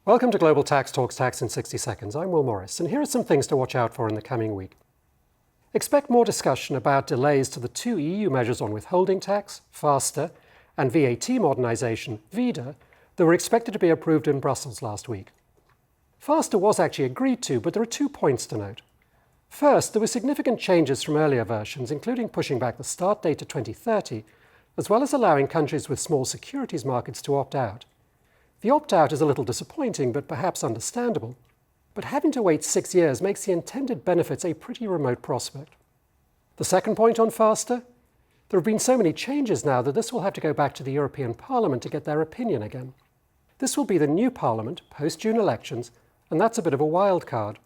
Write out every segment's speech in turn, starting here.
Welcome to Global Tax Talks Tax in 60 Seconds. I'm Will Morris, and here are some things to watch out for in the coming week. Expect more discussion about delays to the two EU measures on withholding tax, FASTA, and VAT modernisation, VIDA, that were expected to be approved in Brussels last week. FASTA was actually agreed to, but there are 2 points to note. First, there were significant changes from earlier versions, including pushing back the start date to 2030, as well as allowing countries with small securities markets to opt out. The opt-out is a little disappointing, but perhaps understandable. But having to wait 6 years makes the intended benefits a pretty remote prospect. The second point on FASTA? There have been so many changes now that this will have to go back to the European Parliament to get their opinion again. This will be the new Parliament, post-June elections, and that's a bit of a wild card.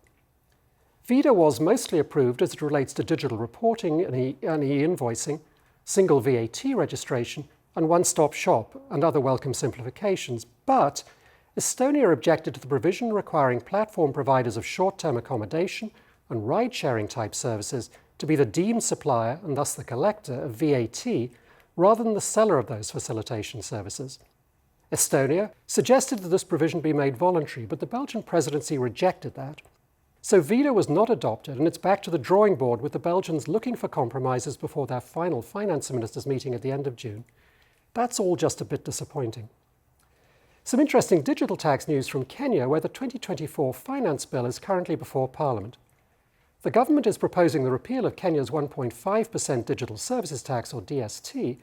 VIDA was mostly approved as it relates to digital reporting and e-invoicing, single VAT registration, and one-stop shop and other welcome simplifications, but Estonia objected to the provision requiring platform providers of short-term accommodation and ride-sharing type services to be the deemed supplier and thus the collector of VAT rather than the seller of those facilitation services. Estonia suggested that this provision be made voluntary, but the Belgian presidency rejected that. So VIDA was not adopted, and it's back to the drawing board with the Belgians looking for compromises before their final finance ministers meeting at the end of June. That's all just a bit disappointing. Some interesting digital tax news from Kenya, where the 2024 finance bill is currently before Parliament. The government is proposing the repeal of Kenya's 1.5% digital services tax, or DST,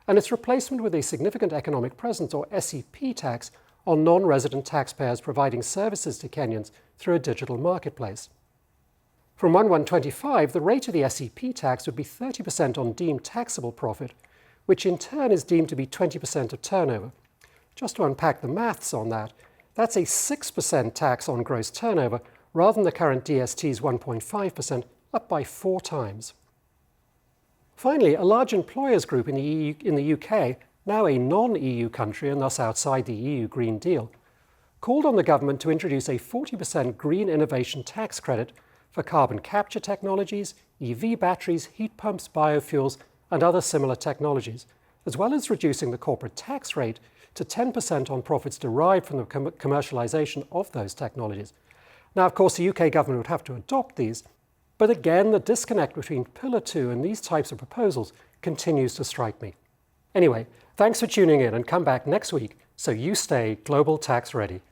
and its replacement with a significant economic presence, or SEP tax, on non-resident taxpayers providing services to Kenyans through a digital marketplace. From 1/1/25, the rate of the SEP tax would be 30% on deemed taxable profit, which in turn is deemed to be 20% of turnover. Just to unpack the maths on that, that's a 6% tax on gross turnover rather than the current DST's 1.5%, up by 4 times. Finally, a large employers group in the UK, now a non-EU country and thus outside the EU Green Deal, called on the government to introduce a 40% green innovation tax credit for carbon capture technologies, EV batteries, heat pumps, biofuels, and other similar technologies, as well as reducing the corporate tax rate to 10% on profits derived from the commercialization of those technologies. Now, of course, the UK government would have to adopt these, but again, the disconnect between Pillar 2 and these types of proposals continues to strike me. Anyway, thanks for tuning in, and come back next week so you stay global tax ready.